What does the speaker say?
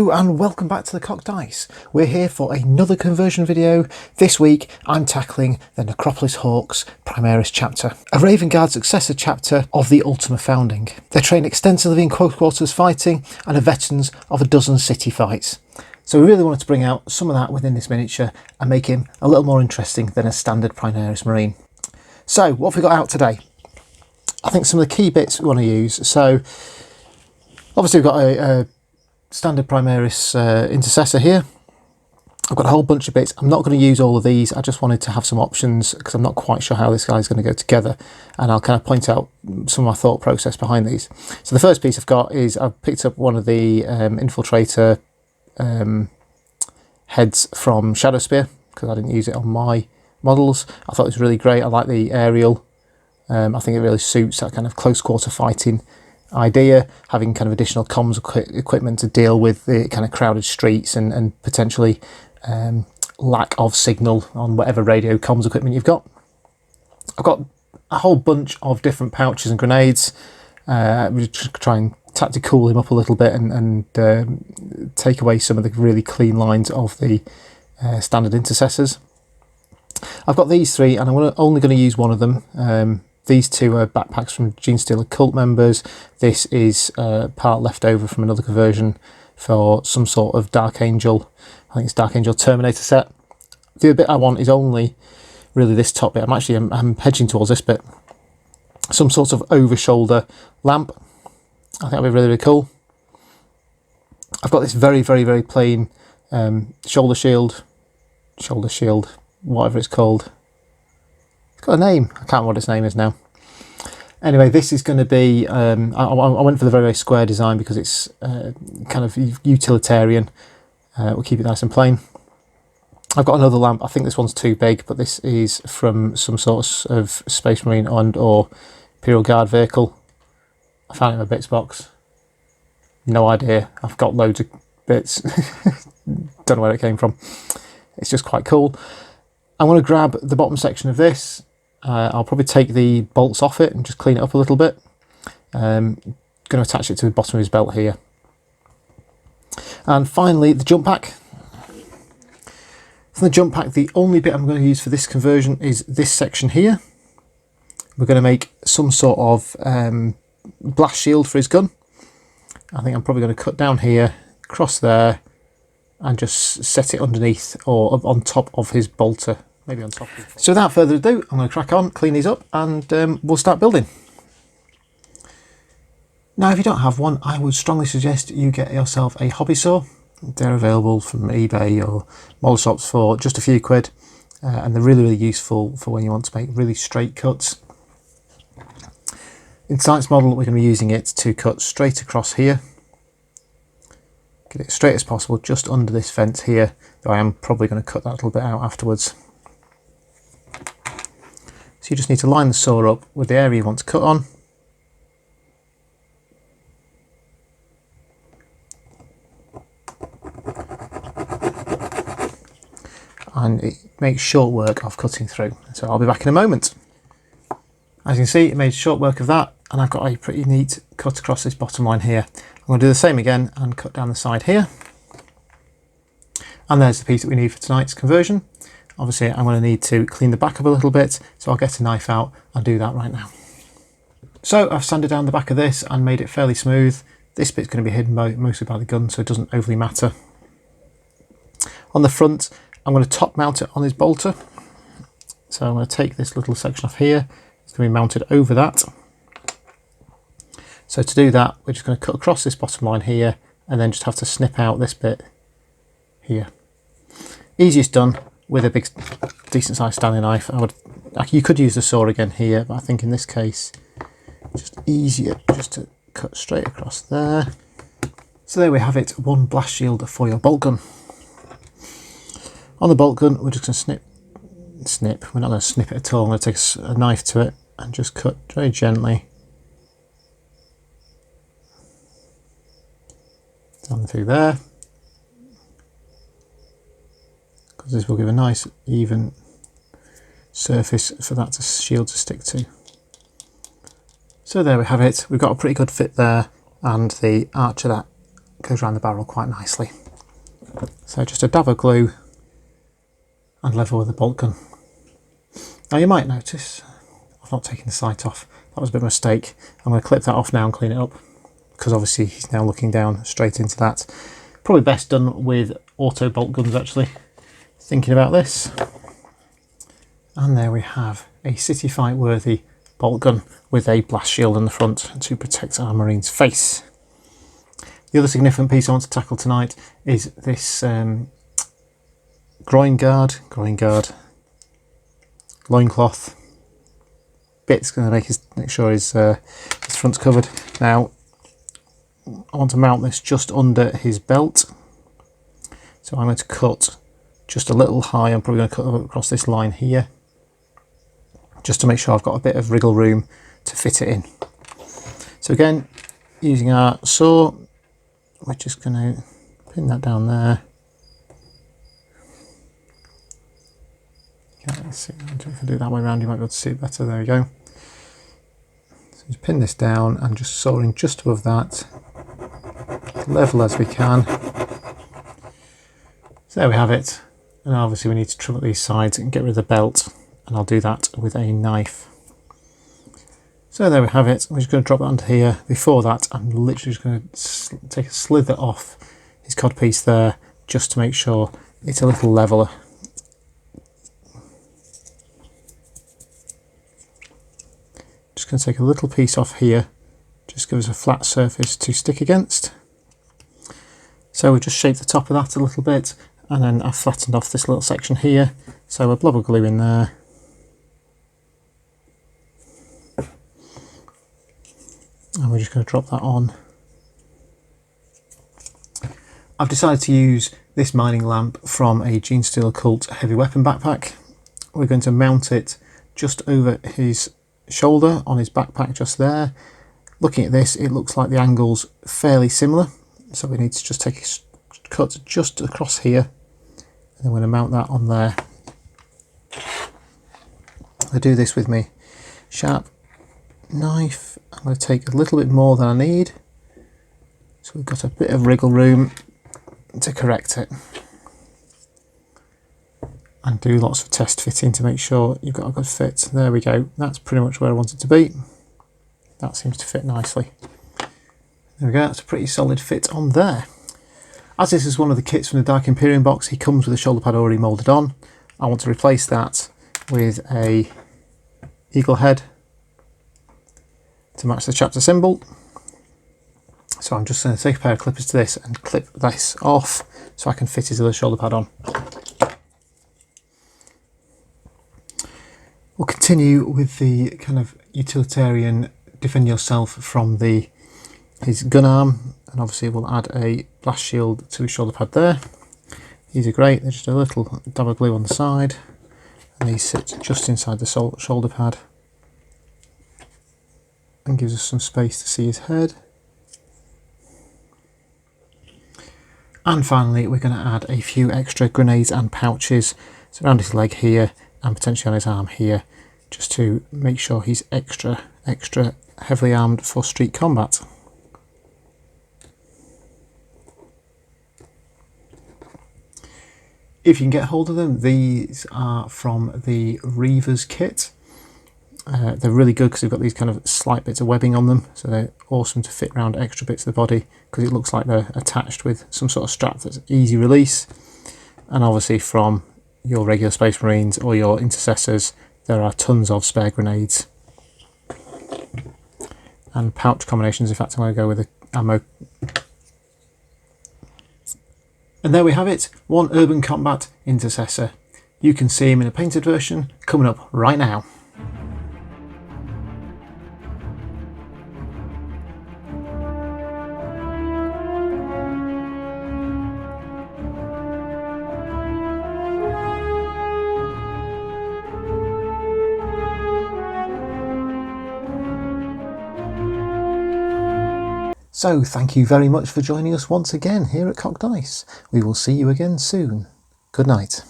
Hello and welcome back to the Cocked Dice. We're here for another conversion video. This week I'm tackling the Necropolis Hawks Primaris Chapter, a Raven Guard successor chapter of the Ultima Founding. They're trained extensively in close quarters fighting and are veterans of a dozen city fights. So we really wanted to bring out some of that within this miniature and make him a little more interesting than a standard Primaris Marine. So what have we got out today? I think some of the key bits we want to use. So obviously we've got a standard Primaris Intercessor here. I've got a whole bunch of bits. I'm not going to use all of these. I just wanted to have some options because I'm not quite sure how this guy's going to go together, and I'll kind of point out some of my thought process behind these. So the first piece I've got is I've picked up one of the Infiltrator heads from Shadowspear because I didn't use it on my models. I thought it was really great. I like the aerial. I think it really suits that kind of close quarter fighting idea, having kind of additional comms equipment to deal with the kind of crowded streets and potentially lack of signal on whatever radio comms equipment you've got. I've got a whole bunch of different pouches and grenades. We just try and tactical him up a little bit and take away some of the really clean lines of the standard intercessors. I've got these three and I'm only going to use one of them. These two are backpacks from Genestealer cult members. This is part left over from another conversion for some sort of Dark Angel. I think it's Dark Angel Terminator set. The other bit I want is only really this top bit. I'm hedging towards this bit. Some sort of over-shoulder lamp. I think that'd be really, really cool. I've got this very, very, very plain shoulder shield, whatever it's called. Got a name. I can't remember what its name is now. Anyway, this is going to be I went for the very, very square design because it's kind of utilitarian. We'll keep it nice and plain. I've got another lamp. I think this one's too big, but this is from some sort of Space Marine or Imperial Guard vehicle. I found it in my bits box. No idea. I've got loads of bits. Don't know where it came from. It's just quite cool. I'm going to grab the bottom section of this. I'll probably take the bolts off it and just clean it up a little bit. Going to attach it to the bottom of his belt here. And finally, the jump pack. From the jump pack, the only bit I'm going to use for this conversion is this section here. We're going to make some sort of blast shield for his gun. I think I'm probably going to cut down here, cross there, and just set it underneath or on top of his bolter. Maybe on top of it. So without further ado, I'm going to crack on, clean these up, and we'll start building. Now, if you don't have one, I would strongly suggest you get yourself a hobby saw. They're available from eBay or model shops for just a few quid, and they're really, really useful for when you want to make really straight cuts. In tonight's model, we're going to be using it to cut straight across here. Get it straight as possible, just under this fence here, though I am probably going to cut that little bit out afterwards. So you just need to line the saw up with the area you want to cut on. And it makes short work of cutting through. So I'll be back in a moment. As you can see, it made short work of that, and I've got a pretty neat cut across this bottom line here. I'm going to do the same again and cut down the side here. And there's the piece that we need for tonight's conversion. Obviously, I'm going to need to clean the back up a little bit, so I'll get a knife out and do that right now. So I've sanded down the back of this and made it fairly smooth. This bit's going to be hidden mostly by the gun, so it doesn't overly matter. On the front, I'm going to top mount it on this bolter. So I'm going to take this little section off here. It's going to be mounted over that. So to do that, we're just going to cut across this bottom line here and then just have to snip out this bit here. Easiest done with a big, decent sized Stanley knife. You could use the saw again here, but I think in this case, just easier just to cut straight across there. So there we have it, one blast shield for your bolt gun. On the bolt gun, we're just going to snip. We're not going to snip it at all. I'm going to take a knife to it and just cut very gently down through there, because this will give a nice even surface for that shield to stick to. So there we have it. We've got a pretty good fit there, and the arch of that goes around the barrel quite nicely. So just a dab of glue and level with the bolt gun. Now you might notice I've not taken the sight off. That was a bit of a mistake. I'm going to clip that off now and clean it up, because obviously he's now looking down straight into that. Probably best done with auto bolt guns actually, thinking about this. And there we have a city fight worthy bolt gun with a blast shield in the front to protect our marine's face. The other significant piece I want to tackle tonight is this groin guard, loincloth. Bit's going to make sure his front's covered. Now I want to mount this just under his belt, so I'm going to cut just a little high. I'm probably going to cut across this line here, just to make sure I've got a bit of wriggle room to fit it in. So again, using our saw, we're just going to pin that down there. Okay, let's see, if I do it that way around you might be able to see it better. There we go. So just pin this down and just sawing just above that, level as we can. So there we have it. And obviously we need to trim up these sides and get rid of the belt, and I'll do that with a knife. So there we have it. I'm just going to drop that onto here. Before that, I'm literally just going to take a slither off his codpiece there, just to make sure it's a little leveler. Just going to take a little piece off here, just give us a flat surface to stick against. So we just shape the top of that a little bit, and then I've flattened off this little section here. So a blob of glue in there. And we're just going to drop that on. I've decided to use this mining lamp from a Gene Steel Occult heavy weapon backpack. We're going to mount it just over his shoulder on his backpack just there. Looking at this, it looks like the angle's fairly similar, so we need to just take a cut just across here, and then we're going to mount that on there. I do this with my sharp knife. I'm going to take a little bit more than I need, so we've got a bit of wriggle room to correct it, and do lots of test fitting to make sure you've got a good fit. There we go, that's pretty much where I want it to be. That seems to fit nicely. There we go, that's a pretty solid fit on there. As this is one of the kits from the Dark Imperium box, he comes with a shoulder pad already moulded on. I want to replace that with a eagle head to match the chapter symbol. So I'm just going to take a pair of clippers to this and clip this off so I can fit his other shoulder pad on. We'll continue with the kind of utilitarian defend yourself from his gun arm, and obviously we'll add a blast shield to his shoulder pad there. These are great, they're just a little dab of glue on the side, and these sit just inside the shoulder pad and gives us some space to see his head. And finally we're going to add a few extra grenades and pouches around his leg here and potentially on his arm here, just to make sure he's extra heavily armed for street combat. If you can get hold of them, these are from the Reavers kit. They're really good because they've got these kind of slight bits of webbing on them, so they're awesome to fit around extra bits of the body, because it looks like they're attached with some sort of strap that's easy release. And obviously from your regular Space Marines or your Intercessors, there are tons of spare grenades and pouch combinations. In fact, I'm going to go with the ammo. And there we have it, one Urban Combat Intercessor. You can see him in a painted version coming up right now. So thank you very much for joining us once again here at Cocked Dice. We will see you again soon. Good night.